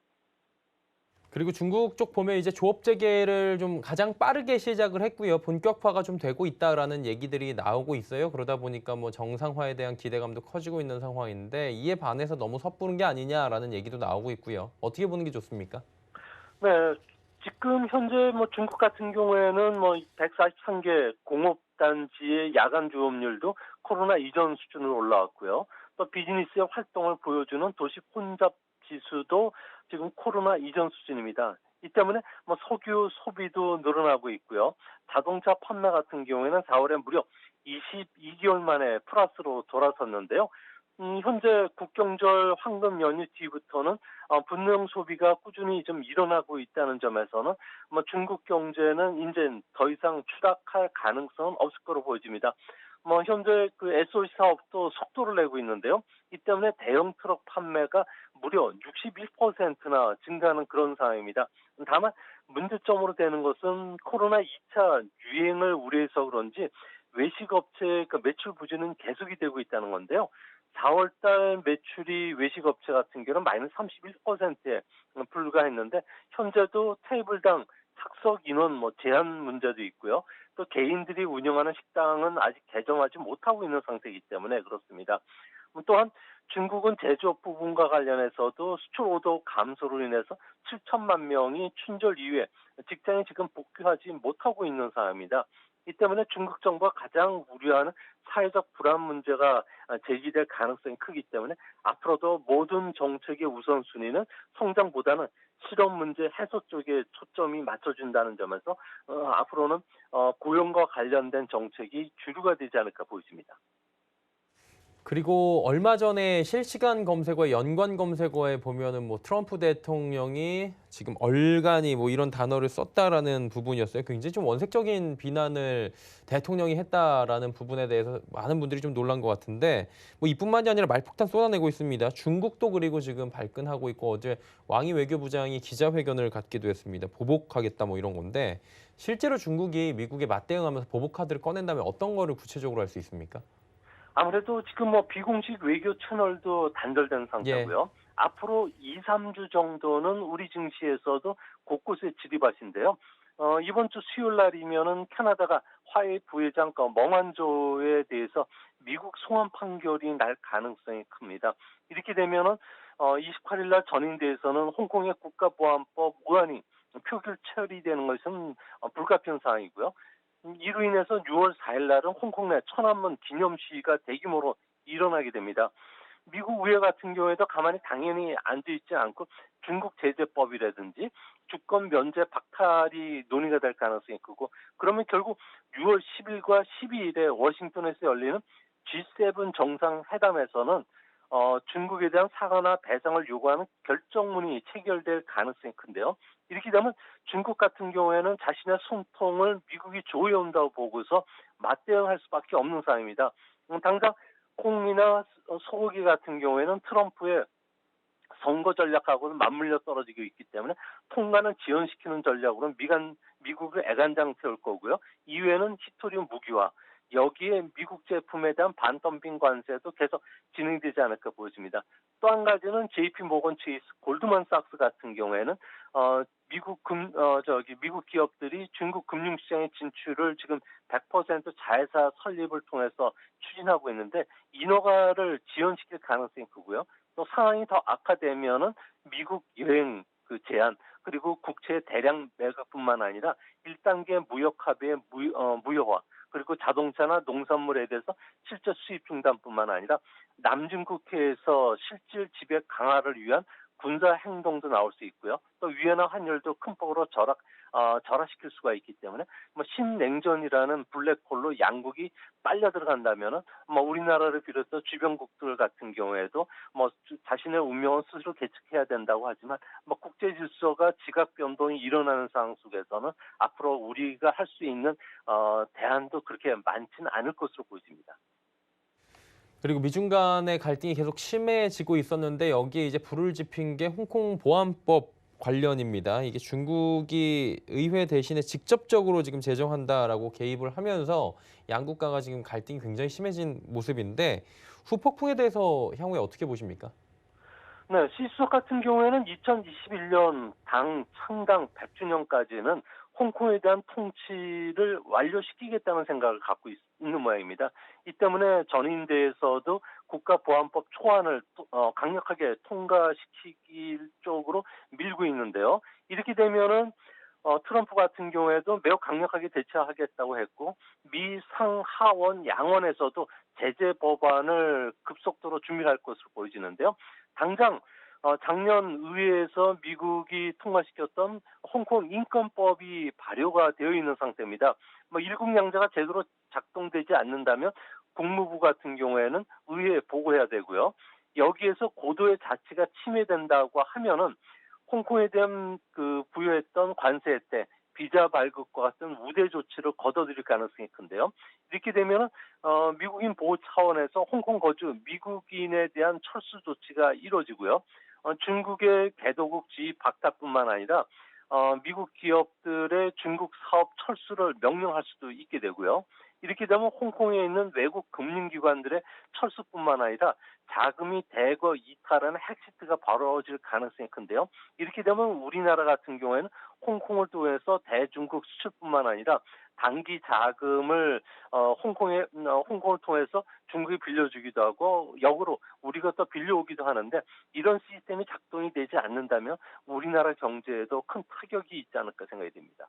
그리고 중국 쪽 보면 이제 조업 재개를 좀 가장 빠르게 시작을 했고요. 본격화가 좀 되고 있다라는 얘기들이 나오고 있어요. 그러다 보니까 뭐 정상화에 대한 기대감도 커지고 있는 상황인데 이에 반해서 너무 섣부른 게 아니냐라는 얘기도 나오고 있고요. 어떻게 보는 게 좋습니까? 네, 지금 현재 뭐 중국 같은 경우에는 뭐 143개 공업단지의 야간 주업률도 코로나 이전 수준으로 올라왔고요. 또 비즈니스의 활동을 보여주는 도시 혼잡 지수도 지금 코로나 이전 수준입니다. 이 때문에 뭐 석유 소비도 늘어나고 있고요. 자동차 판매 같은 경우에는 4월에 무려 22개월 만에 플러스로 돌아섰는데요. 현재 국경절 황금 연휴 뒤부터는 분명 소비가 꾸준히 좀 일어나고 있다는 점에서는 뭐 중국 경제는 이제 더 이상 추락할 가능성은 없을 거로 보여집니다. 뭐 현재 그 SOC 사업도 속도를 내고 있는데요. 이 때문에 대형 트럭 판매가 무려 61%나 증가하는 그런 상황입니다. 다만 문제점으로 되는 것은 코로나 2차 유행을 우려해서 그런지 외식업체의 그 매출 부진은 계속이 되고 있다는 건데요. 4월달 매출이 외식업체 같은 경우는 마이너스 31%에 불과했는데 현재도 테이블당 착석 인원 뭐 제한 문제도 있고요. 또 개인들이 운영하는 식당은 아직 개정하지 못하고 있는 상태이기 때문에 그렇습니다. 또한 중국은 제조업 부분과 관련해서도 수출 오도 감소로 인해서 7천만 명이 춘절 이후에 직장에 지금 복귀하지 못하고 있는 상황입니다. 이 때문에 중국 정부가 가장 우려하는 사회적 불안 문제가 제기될 가능성이 크기 때문에 앞으로도 모든 정책의 우선순위는 성장보다는 실업 문제 해소 쪽에 초점이 맞춰진다는 점에서 앞으로는 고용과 관련된 정책이 주류가 되지 않을까 보입니다. 그리고 얼마 전에 실시간 검색어에 연관 검색어에 보면은 뭐 트럼프 대통령이 지금 얼간이 뭐 이런 단어를 썼다라는 부분이었어요. 굉장히 좀 원색적인 비난을 대통령이 했다라는 부분에 대해서 많은 분들이 좀 놀란 것 같은데 뭐 이뿐만이 아니라 말폭탄 쏟아내고 있습니다. 중국도 그리고 지금 발끈하고 있고 어제 왕이 외교부장이 기자회견을 갖기도 했습니다. 보복하겠다 뭐 이런 건데 실제로 중국이 미국에 맞대응하면서 보복 카드를 꺼낸다면 어떤 거를 구체적으로 할 수 있습니까? 아무래도 지금 뭐 비공식 외교 채널도 단절된 상태고요. 앞으로 2, 3주 정도는 우리 증시에서도 곳곳에 지리밭인데요. 이번 주 수요일 날이면은 캐나다가 화웨이 부회장 멍완조에 대해서 미국 송환 판결이 날 가능성이 큽니다. 이렇게 되면은 28일 날 전인대에서는 홍콩의 국가보안법 무한히 표결 처리되는 것은 불가피한 사항이고요. 이로 인해서 6월 4일 날은 홍콩 내 천안문 기념 시위가 대규모로 일어나게 됩니다. 미국 의회 같은 경우에도 가만히 당연히 앉아있지 않고 중국 제재법이라든지 주권 면제 박탈이 논의가 될 가능성이 크고 그러면 결국 6월 10일과 12일에 워싱턴에서 열리는 G7 정상회담에서는 중국에 대한 사과나 배상을 요구하는 결정문이 체결될 가능성이 큰데요. 이렇게 되면 중국 같은 경우에는 자신의 숨통을 미국이 조여온다고 보고서 맞대응할 수밖에 없는 상황입니다. 당장 콩이나 소고기 같은 경우에는 트럼프의 선거 전략하고는 맞물려 떨어지고 있기 때문에 통관은 지연시키는 전략으로 미국을 애간장 태울 거고요. 이외에는 히토리움 무기화, 여기에 미국 제품에 대한 반덤핑 관세도 계속 진행되지 않을까 보여집니다. 또 한 가지는 JP 모건 체이스, 골드만삭스 같은 경우에는 미국 기업들이 중국 금융시장의 진출을 지금 100% 자회사 설립을 통해서 추진하고 있는데 인허가를 지연시킬 가능성이 크고요. 또 상황이 더 악화되면은 미국 여행 제한 그리고 국채 대량 매각뿐만 아니라 1단계 무역 합의의 무효화 그리고 자동차나 농산물에 대해서 실제 수입 중단뿐만 아니라 남중국해에서 실질 지배 강화를 위한 군사 행동도 나올 수 있고요. 또 위안화 환율도 큰 폭으로 절하시킬 수가 있기 때문에 뭐 신냉전이라는 블랙홀로 양국이 빨려 들어간다면은 뭐 우리나라를 비롯해서 주변국들 같은 경우에도 뭐 자신의 운명은 스스로 개척해야 된다고 하지만 뭐 국제 질서가 지각 변동이 일어나는 상황 속에서는 앞으로 우리가 할 수 있는 대안도 그렇게 많지는 않을 것으로 보입니다. 그리고 미중 간의 갈등이 계속 심해지고 있었는데 여기에 이제 불을 지핀 게 홍콩 보안법 관련입니다. 이게 중국이 의회 대신에 직접적으로 지금 제정한다라고 개입을 하면서 양국가가 지금 갈등이 굉장히 심해진 모습인데 후폭풍에 대해서 향후에 어떻게 보십니까? 네, 시수석 같은 경우에는 2021년 당 창당 100주년까지는 홍콩에 대한 통치를 완료시키겠다는 생각을 갖고 있는 모양입니다. 이 때문에 전인대에서도 국가보안법 초안을 강력하게 통과시키길 쪽으로 밀고 있는데요. 이렇게 되면은 트럼프 같은 경우에도 매우 강력하게 대처하겠다고 했고 미 상하원 양원에서도 제재 법안을 급속도로 준비할 것으로 보여지는데요. 당장 작년 의회에서 미국이 통과시켰던 홍콩 인권법이 발효가 되어 있는 상태입니다. 뭐 일국양자가 제대로 작동되지 않는다면 국무부 같은 경우에는 의회에 보고해야 되고요. 여기에서 고도의 자치가 침해된다고 하면은 홍콩에 대한 부여했던 관세 혜택, 비자 발급과 같은 우대 조치를 거둬들일 가능성이 큰데요. 이렇게 되면 미국인 보호 차원에서 홍콩 거주 미국인에 대한 철수 조치가 이루어지고요. 중국의 개도국 지위 박탈뿐만 아니라 미국 기업들의 중국 사업 철수를 명령할 수도 있게 되고요. 이렇게 되면 홍콩에 있는 외국 금융기관들의 철수뿐만 아니라 자금이 대거 이탈하는 헥시트가 벌어질 가능성이 큰데요. 이렇게 되면 우리나라 같은 경우에는 홍콩을 통해서 대중국 수출뿐만 아니라 단기 자금을 홍콩을 통해서 중국이 빌려주기도 하고 역으로 우리가 또 빌려오기도 하는데 이런 시스템이 작동이 되지 않는다면 우리나라 경제에도 큰 타격이 있지 않을까 생각이 됩니다.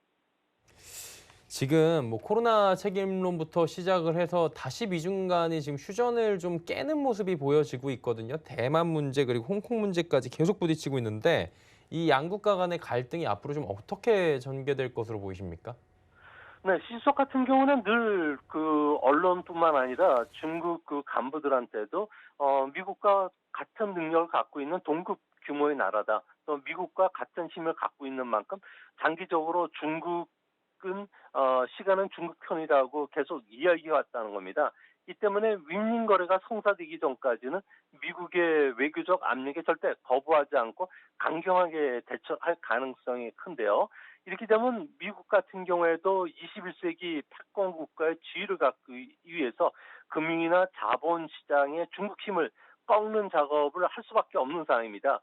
지금 뭐 코로나 책임론부터 시작을 해서 다시 미중 간이 지금 휴전을 좀 깨는 모습이 보여지고 있거든요. 대만 문제 그리고 홍콩 문제까지 계속 부딪히고 있는데 이 양국가 간의 갈등이 앞으로 좀 어떻게 전개될 것으로 보이십니까? 네, 시수석 같은 경우는 늘 그 언론뿐만 아니라 중국 그 간부들한테도 미국과 같은 능력을 갖고 있는 동급 규모의 나라다. 또 미국과 같은 힘을 갖고 있는 만큼 장기적으로 중국은 시간은 중국 편이라고 계속 이야기해 왔다는 겁니다. 이 때문에 윈윈 거래가 성사되기 전까지는 미국의 외교적 압력에 절대 거부하지 않고 강경하게 대처할 가능성이 큰데요. 이렇게 되면 미국 같은 경우에도 21세기 패권 국가의 지위를 갖기 위해서 금융이나 자본시장의 중국 힘을 꺾는 작업을 할 수밖에 없는 상황입니다.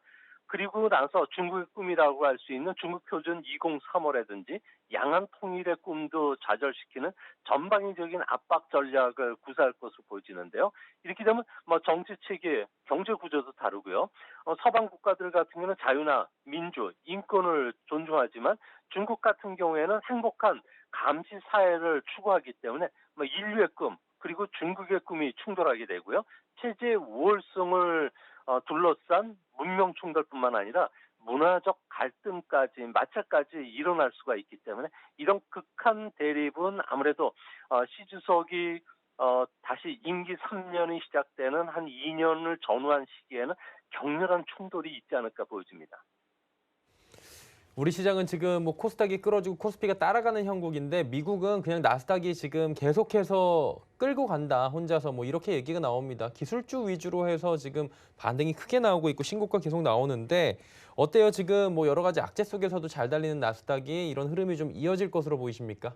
그리고 나서 중국의 꿈이라고 할 수 있는 중국 표준 2035라든지 양안 통일의 꿈도 좌절시키는 전방위적인 압박 전략을 구사할 것으로 보여지는데요. 이렇게 되면 정치 체계, 경제 구조도 다르고요. 서방 국가들 같은 경우는 자유나 민주, 인권을 존중하지만 중국 같은 경우에는 행복한 감시 사회를 추구하기 때문에 인류의 꿈 그리고 중국의 꿈이 충돌하게 되고요. 체제 우월성을 둘러싼 문명 충돌뿐만 아니라 문화적 갈등까지 마찰까지 일어날 수가 있기 때문에 이런 극한 대립은 아무래도 시 주석이 다시 임기 3년이 시작되는 한 2년을 전후한 시기에는 격렬한 충돌이 있지 않을까 보여집니다. 우리 시장은 지금 뭐 코스닥이 끌어지고 코스피가 따라가는 형국인데 미국은 그냥 나스닥이 지금 계속해서 끌고 간다 혼자서 뭐 이렇게 얘기가 나옵니다. 기술주 위주로 해서 지금 반등이 크게 나오고 있고 신고가 계속 나오는데 어때요? 지금 뭐 여러 가지 악재 속에서도 잘 달리는 나스닥이 이런 흐름이 좀 이어질 것으로 보이십니까?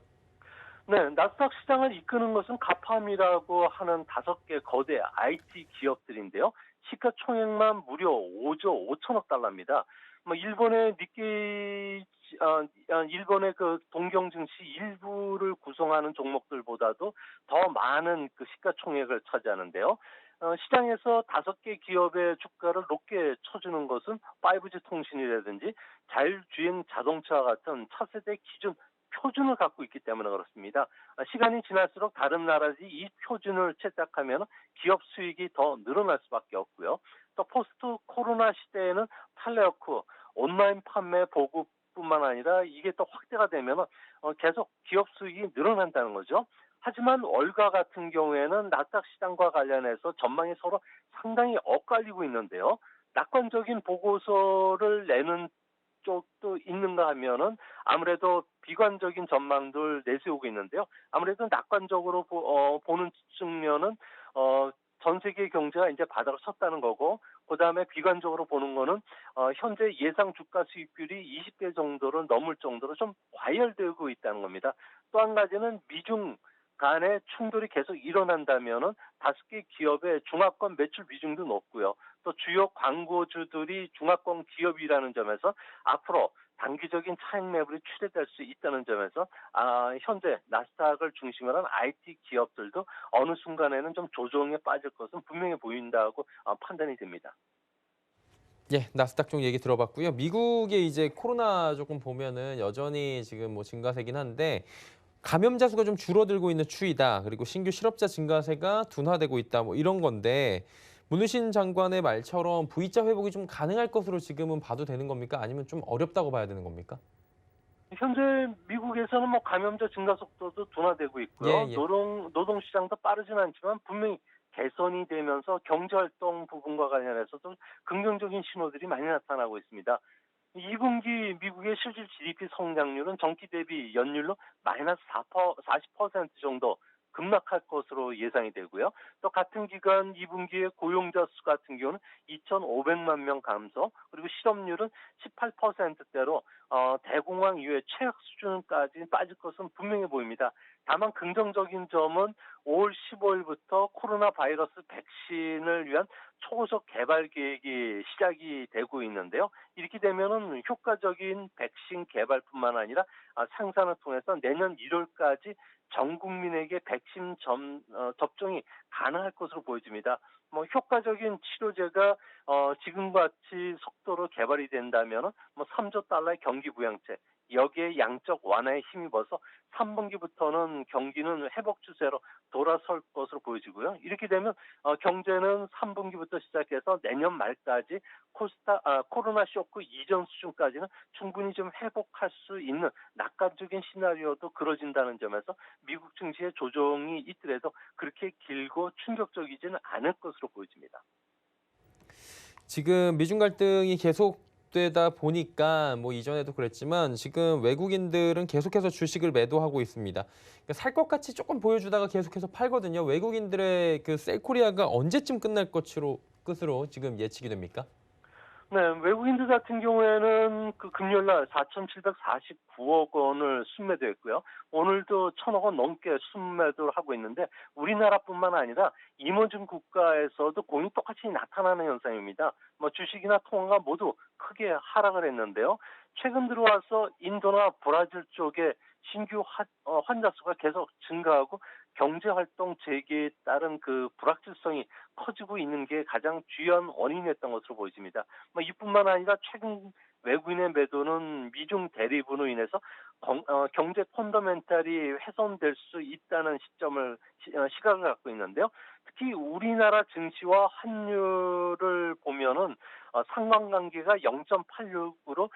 네, 나스닥 시장을 이끄는 것은 가팜이라고 하는 5개 거대 IT 기업들인데요. 시가총액만 무려 5조 5천억 달러입니다. 일본의 니케이, 일본의 그 동경 증시 일부를 구성하는 종목들보다도 더 많은 그 시가총액을 차지하는데요. 시장에서 5개 기업의 주가를 높게 쳐주는 것은 5G 통신이라든지 자율주행 자동차와 같은 차세대 기준 표준을 갖고 있기 때문에 그렇습니다. 시간이 지날수록 다른 나라들이 이 표준을 채택하면 기업 수익이 더 늘어날 수밖에 없고요. 또 포스트 코로나 시대에는 텔레워크, 온라인 판매 보급뿐만 아니라 이게 또 확대가 되면 계속 기업 수익이 늘어난다는 거죠. 하지만 월가 같은 경우에는 나스닥 시장과 관련해서 전망이 서로 상당히 엇갈리고 있는데요. 낙관적인 보고서를 내는 쪽도 있는가 하면은 아무래도 비관적인 전망들 내세우고 있는데요. 아무래도 낙관적으로 보는 측면은 전 세계 경제가 이제 바닥을 쳤다는 거고, 그 다음에 비관적으로 보는 거는 현재 예상 주가 수익률이 20배 정도를 넘을 정도로 좀 과열되고 있다는 겁니다. 또 한 가지는 미중 간의 충돌이 계속 일어난다면은 5개 기업의 중화권 매출 비중도 높고요. 또 주요 광고주들이 중화권 기업이라는 점에서 앞으로 단기적인 차익 매물이 출회될 수 있다는 점에서 현재 나스닥을 중심으로 한 IT 기업들도 어느 순간에는 좀 조정에 빠질 것은 분명히 보인다고 판단이 됩니다. 예, 나스닥 쪽 얘기 들어봤고요. 미국의 이제 코로나 조금 보면은 여전히 지금 뭐 증가세긴 한데 감염자 수가 좀 줄어들고 있는 추이다. 그리고 신규 실업자 증가세가 둔화되고 있다. 뭐 이런 건데 문우신 장관의 말처럼 V자 회복이 좀 가능할 것으로 지금은 봐도 되는 겁니까? 아니면 좀 어렵다고 봐야 되는 겁니까? 현재 미국에서는 감염자 증가 속도도 둔화되고 있고요. 예. 노동 시장도 빠르진 않지만 분명히 개선이 되면서 경제활동 부분과 관련해서도 긍정적인 신호들이 많이 나타나고 있습니다. 2분기 미국의 실질 GDP 성장률은 전기 대비 연율로 마이너스 40% 정도 급락할 것으로 예상이 되고요. 또 같은 기간 2분기의 고용자 수 같은 경우는 2,500만 명 감소, 그리고 실업률은 18%대로 대공황 이후의 최악 수준까지 빠질 것은 분명해 보입니다. 다만 긍정적인 점은 5월 15일부터 코로나 바이러스 백신을 위한 초고속 개발 계획이 시작이 되고 있는데요. 이렇게 되면은 효과적인 백신 개발뿐만 아니라 생산을 통해서 내년 1월까지 전 국민에게 백신 접종이 가능할 것으로 보여집니다. 효과적인 치료제가 지금같이 속도로 개발이 된다면 3조 달러의 경기 부양책, 여기에 양적 완화에 힘입어서 3분기부터는 경기는 회복 추세로 돌아설 것으로 보여지고요. 이렇게 되면 경제는 3분기부터 시작해서 내년 말까지 코로나 쇼크 이전 수준까지는 충분히 좀 회복할 수 있는 낙관적인 시나리오도 그려진다는 점에서 미국 증시의 조정이 있더라도 그렇게 길고 충격적이지는 않을 것으로 보여집니다. 지금 미중 갈등이 계속되다 보니까 뭐 이전에도 그랬지만 지금 외국인들은 계속해서 주식을 매도하고 있습니다. 그러니까 살 것 같이 조금 보여주다가 계속해서 팔거든요. 외국인들의 그 셀코리아가 언제쯤 끝날 끝으로 지금 예측이 됩니까? 네, 외국인들 같은 경우에는 그 금요일 날 4,749억 원을 순매도했고요. 오늘도 1,000억 원 넘게 순매도를 하고 있는데 우리나라뿐만 아니라 이머징 국가에서도 공이 똑같이 나타나는 현상입니다. 뭐 주식이나 통화가 모두 크게 하락을 했는데요. 최근 들어와서 인도나 브라질 쪽에 신규 환자 수가 계속 증가하고 경제활동 재개에 따른 그 불확실성이 커지고 있는 게 가장 주요한 원인이었던 것으로 보여집니다. 뭐 이뿐만 아니라 최근 외국인의 매도는 미중 대립으로 인해서 경제 펀더멘탈이 훼손될 수 있다는 시각을 갖고 있는데요. 특히 우리나라 증시와 환율을 보면은 상관관계가 0.86으로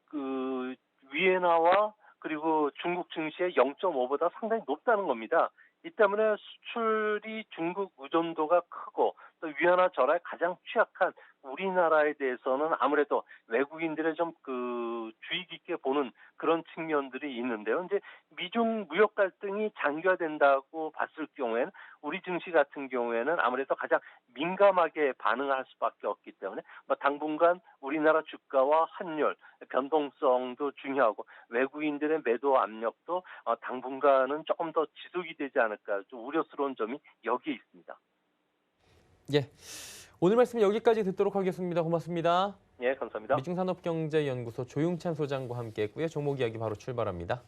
그 위에나와 그리고 중국 증시의 0.5보다 상당히 높다는 겁니다. 이 때문에 수출이 중국 의존도가 크고 또 위안화 절하에 가장 취약한 우리나라에 대해서는 아무래도 외국인들의 좀 그 주의 깊게 보는 그런 측면들이 있는데요. 이제 미중 무역 갈등이 장기화된다고 봤을 경우에는 우리 증시 같은 경우에는 아무래도 가장 민감하게 반응할 수밖에 없기 때문에 뭐 당분간 우리나라 주가와 환율 변동성도 중요하고 외국인들의 매도 압력도 당분간은 조금 더 지속이 되지 않을까 좀 우려스러운 점이 여기에 있습니다. 예. 오늘 말씀 여기까지 듣도록 하겠습니다. 고맙습니다. 예, 감사합니다. 미중산업경제연구소 조용찬 소장과 함께했고요. 종목 이야기 바로 출발합니다.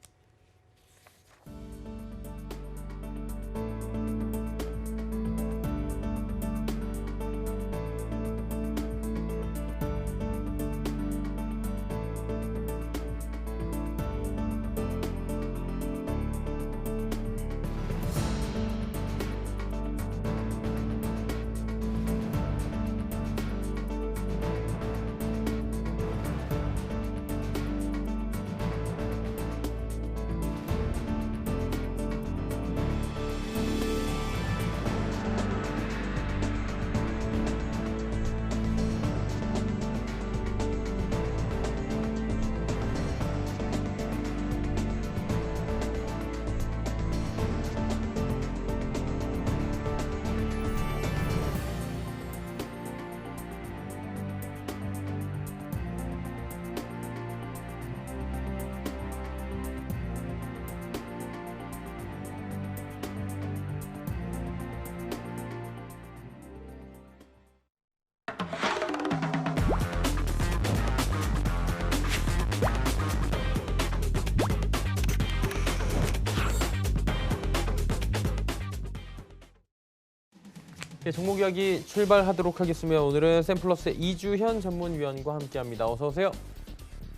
네, 종목 이야기 출발하도록 하겠습니다. 오늘은 샘플러스의 이주현 전문위원과 함께합니다. 어서 오세요.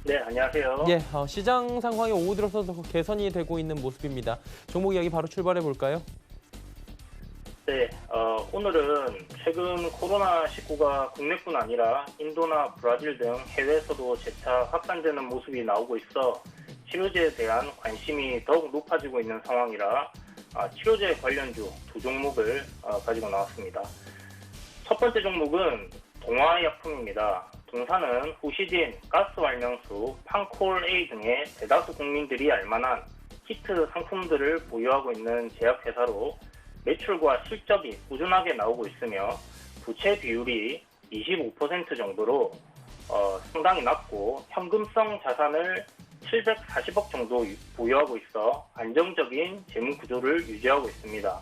네, 안녕하세요. 예, 시장 상황이 오후 들어서 개선이 되고 있는 모습입니다. 종목 이야기 바로 출발해 볼까요? 네, 오늘은 최근 코로나19가 국내뿐 아니라 인도나 브라질 등 해외에서도 재차 확산되는 모습이 나오고 있어 치료제에 대한 관심이 더욱 높아지고 있는 상황이라 치료제 관련주 두 종목을 가지고 나왔습니다. 첫 번째 종목은 동화약품입니다. 동사는 후시딘, 가스활명수, 판콜A 등의 대다수 국민들이 알만한 히트 상품들을 보유하고 있는 제약회사로 매출과 실적이 꾸준하게 나오고 있으며 부채 비율이 25% 정도로 상당히 낮고 현금성 자산을 740억 정도 보유하고 있어 안정적인 재무 구조를 유지하고 있습니다.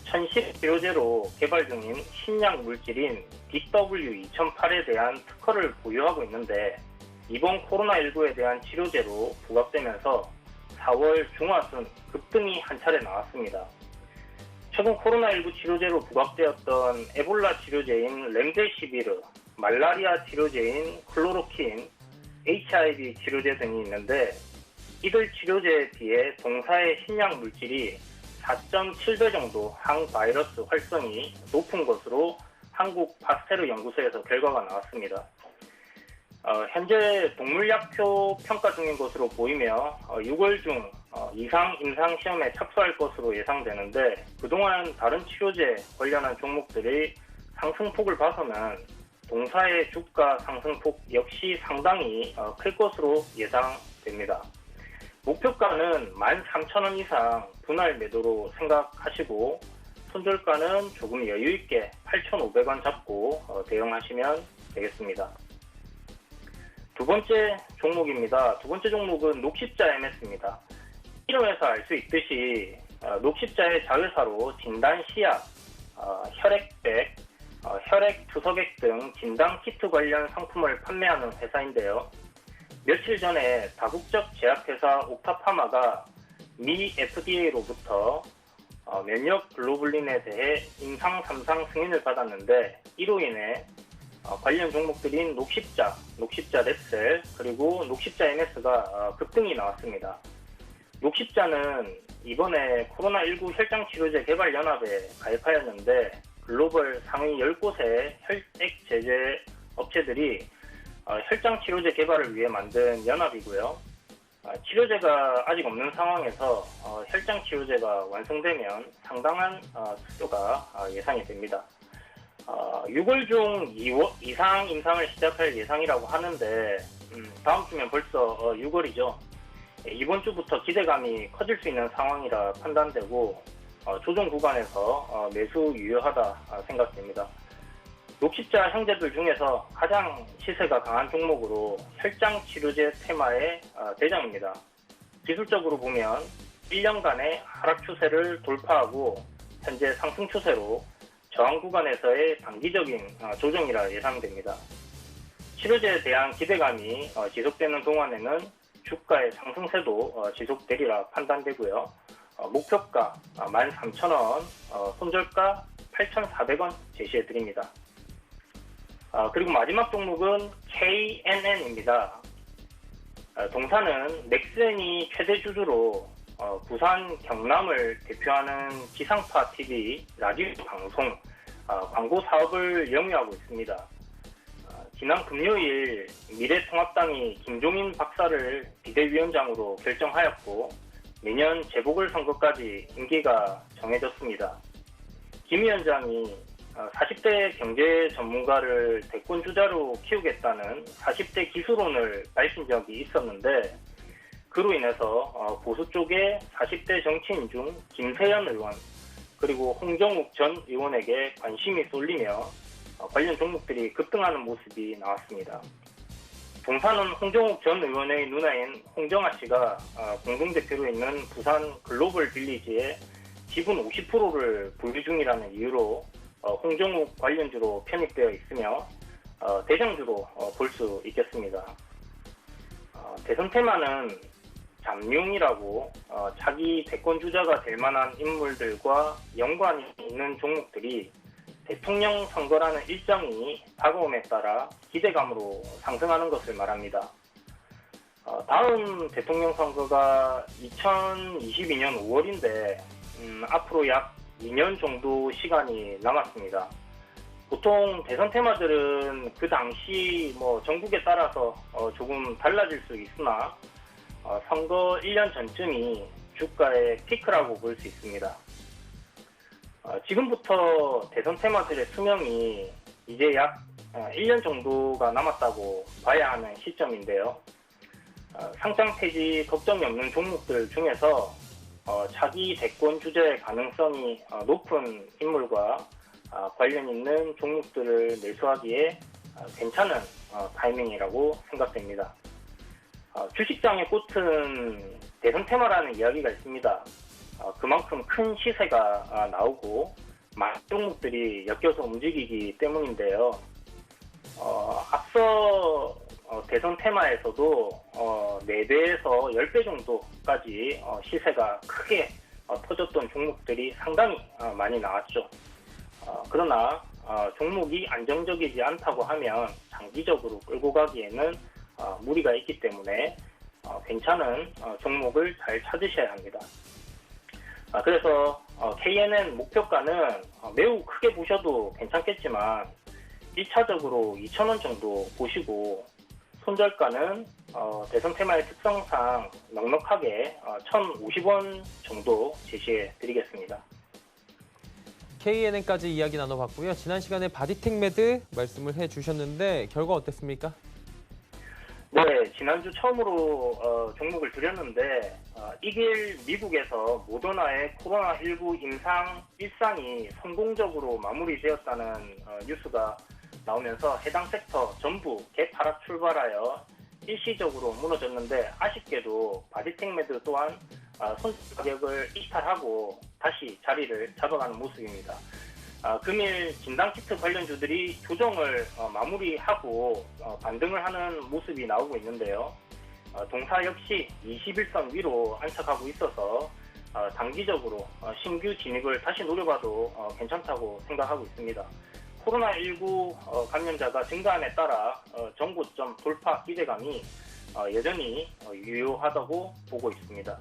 천식 치료제로 개발 중인 신약 물질인 BW2008에 대한 특허를 보유하고 있는데 이번 코로나19에 대한 치료제로 부각되면서 4월 중하순 급등이 한 차례 나왔습니다. 최근 코로나19 치료제로 부각되었던 에볼라 치료제인 렘데시비르, 말라리아 치료제인 클로로킨, HIV 치료제 등이 있는데 이들 치료제에 비해 동사의 신약 물질이 4.7배 정도 항바이러스 활성이 높은 것으로 한국 파스테르 연구소에서 결과가 나왔습니다. 현재 동물약효 평가 중인 것으로 보이며 6월 중 이상 임상 시험에 착수할 것으로 예상되는데 그동안 다른 치료제 관련한 종목들의 상승폭을 봐서는 동사의 주가 상승폭 역시 상당히 클 것으로 예상됩니다. 목표가는 13,000원 이상 분할 매도로 생각하시고 손절가는 조금 여유있게 8,500원 잡고 대응하시면 되겠습니다. 두 번째 종목입니다. 두 번째 종목은 녹십자 MS입니다. 이름에서 알 수 있듯이 녹십자의 자회사로 진단시약, 혈액백, 혈액투석액 등 진단키트 관련 상품을 판매하는 회사인데요. 며칠 전에 다국적 제약회사 옥타파마가 미 FDA로부터 면역 글로불린에 대해 임상 3상 승인을 받았는데 이로 인해 관련 종목들인 녹십자 랩셀 그리고 녹십자 MS가 급등이 나왔습니다. 녹십자는 이번에 코로나19 혈장치료제 개발연합에 가입하였는데 글로벌 상위 10곳의 혈액 제제 업체들이 혈장치료제 개발을 위해 만든 연합이고요. 치료제가 아직 없는 상황에서 혈장치료제가 완성되면 상당한 수요가 예상이 됩니다. 6월 중 이상 임상을 시작할 예상이라고 하는데 다음 주면 벌써 6월이죠. 이번 주부터 기대감이 커질 수 있는 상황이라 판단되고 조정 구간에서 매수 유효하다 생각됩니다. 녹십자 형제들 중에서 가장 시세가 강한 종목으로 혈장치료제 테마의 대장입니다. 기술적으로 보면 1년간의 하락 추세를 돌파하고 현재 상승 추세로 저항 구간에서의 단기적인 조정이라 예상됩니다. 치료제에 대한 기대감이 지속되는 동안에는 주가의 상승세도 지속되리라 판단되고요. 목표가 13,000원, 손절가 8,400원 제시해드립니다. 그리고 마지막 종목은 KNN입니다. 동사는 넥센이 최대 주주로 부산 경남을 대표하는 지상파 TV 라디오 방송 광고 사업을 영위하고 있습니다. 지난 금요일 미래통합당이 김종인 박사를 비대위원장으로 결정하였고 내년 재보궐선거까지 임기가 정해졌습니다. 김 위원장이 40대 경제 전문가를 대권 주자로 키우겠다는 40대 기술론을 밝힌 적이 있었는데 그로 인해서 보수 쪽의 40대 정치인 중 김세연 의원 그리고 홍정욱 전 의원에게 관심이 쏠리며 관련 종목들이 급등하는 모습이 나왔습니다. 동사는 홍정욱 전 의원의 누나인 홍정아 씨가 공동대표로 있는 부산 글로벌 빌리지에 지분 50%를 보유 중이라는 이유로 홍정욱 관련주로 편입되어 있으며 대장주로 볼 수 있겠습니다. 대선 테마는 잠룡이라고 자기 대권 주자가 될 만한 인물들과 연관이 있는 종목들이 대통령 선거라는 일정이 다가옴에 따라 기대감으로 상승하는 것을 말합니다. 다음 대통령 선거가 2022년 5월인데 앞으로 약 2년 정도 시간이 남았습니다. 보통 대선 테마들은 그 당시 전국에 따라서 조금 달라질 수 있으나 선거 1년 전쯤이 주가의 피크라고 볼 수 있습니다. 지금부터 대선 테마들의 수명이 이제 약 1년 정도가 남았다고 봐야 하는 시점인데요. 상장 폐지 걱정이 없는 종목들 중에서 차기 대권 주제 가능성이 높은 인물과 관련 있는 종목들을 매수하기에 괜찮은 타이밍이라고 생각됩니다. 주식장의 꽃은 대선 테마라는 이야기가 있습니다. 그만큼 큰 시세가 나오고 많은 종목들이 엮여서 움직이기 때문인데요. 앞서 대선 테마에서도 4배에서 10배 정도까지 시세가 크게 터졌던 종목들이 상당히 많이 나왔죠. 그러나 종목이 안정적이지 않다고 하면 장기적으로 끌고 가기에는 무리가 있기 때문에 괜찮은 종목을 잘 찾으셔야 합니다. 그래서 KNN 목표가는 매우 크게 보셔도 괜찮겠지만 1차적으로 2,000원 정도 보시고 손절가는 대선 테마의 특성상 넉넉하게 1,050원 정도 제시해 드리겠습니다. KNN까지 이야기 나눠봤고요. 지난 시간에 바디텍 매드 말씀을 해주셨는데 결과 어땠습니까? 네, 지난주 처음으로 종목을 드렸는데 이길 미국에서 모더나의 코로나19 임상 1상이 성공적으로 마무리되었다는 뉴스가 나오면서 해당 섹터 전부 개파락 출발하여 일시적으로 무너졌는데 아쉽게도 바디텍 매드 또한 손실 가격을 이탈하고 다시 자리를 잡아가는 모습입니다. 금일 진단키트 관련주들이 조정을 마무리하고 반등을 하는 모습이 나오고 있는데요. 동사 역시 21선 위로 안착하고 있어서 단기적으로 신규 진입을 다시 노려봐도 괜찮다고 생각하고 있습니다. 코로나19 감염자가 증가함에 따라 전고점 돌파 기대감이 여전히 유효하다고 보고 있습니다.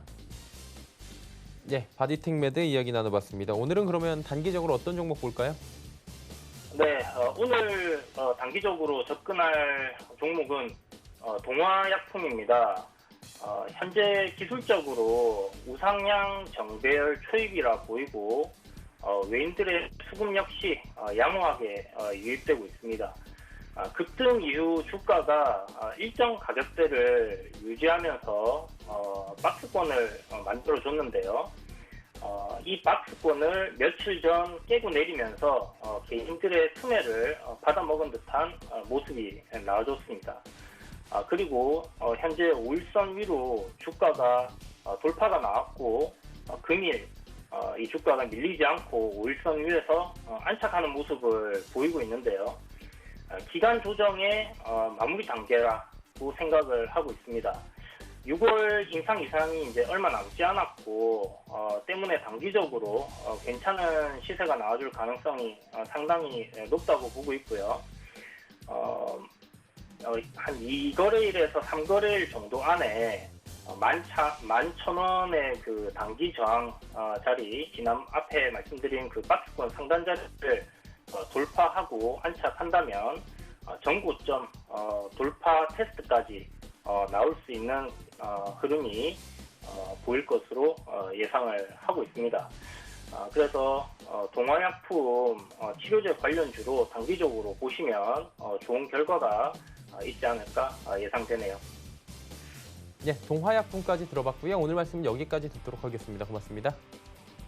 네, 바디텍 매드 이야기 나눠봤습니다. 오늘은 그러면 단기적으로 어떤 종목 볼까요? 네, 오늘 단기적으로 접근할 종목은 동화약품입니다. 현재 기술적으로 우상향 정배열 초입이라 보이고 외인들의 수급 역시 양호하게 유입되고 있습니다. 급등 이후 주가가 일정 가격대를 유지하면서 박스권을 만들어줬는데요. 이 박스권을 며칠 전 깨고 내리면서 개인들의 수매를 받아먹은 듯한 모습이 나와줬습니다. 그리고 현재 5일선 위로 주가가 돌파가 나왔고 금일 이 주가가 밀리지 않고 5일선 위에서 안착하는 모습을 보이고 있는데요. 기간 조정의 마무리 단계라고 생각을 하고 있습니다. 6월 인상 이상이 이제 얼마 남지 않았고 때문에 단기적으로 괜찮은 시세가 나와줄 가능성이 상당히 높다고 보고 있고요. 한 2거래일에서 3거래일 정도 안에 11,000원의 그 단기 저항 자리, 지난 앞에 말씀드린 그 박스권 상단 자리를 돌파하고 안착한다면 전고점 돌파 테스트까지 나올 수 있는 흐름이 보일 것으로 예상을 하고 있습니다. 그래서 동화약품 치료제 관련주로 단기적으로 보시면 좋은 결과가 있지 않을까 예상되네요. 네, 동화약품까지 들어봤고요. 오늘 말씀 여기까지 듣도록 하겠습니다. 고맙습니다.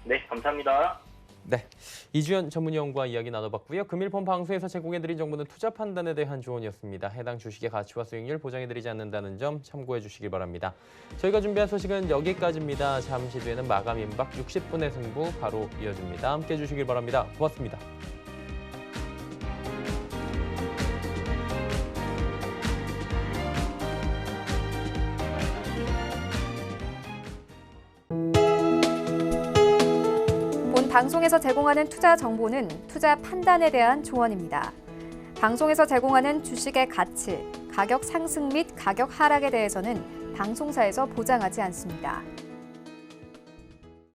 네, 감사합니다. 네, 이주연 전문위원과 이야기 나눠봤고요. 금일본 방송에서 제공해드린 정보는 투자 판단에 대한 조언이었습니다. 해당 주식의 가치와 수익률 보장해드리지 않는다는 점 참고해 주시길 바랍니다. 저희가 준비한 소식은 여기까지입니다. 잠시 뒤에는 마감 임박 60분의 승부 바로 이어집니다. 함께해 주시길 바랍니다. 고맙습니다. 방송에서 제공하는 투자 정보는 투자 판단에 대한 조언입니다. 방송에서 제공하는 주식의 가치, 가격 상승 및 가격 하락에 대해서는 방송사에서 보장하지 않습니다.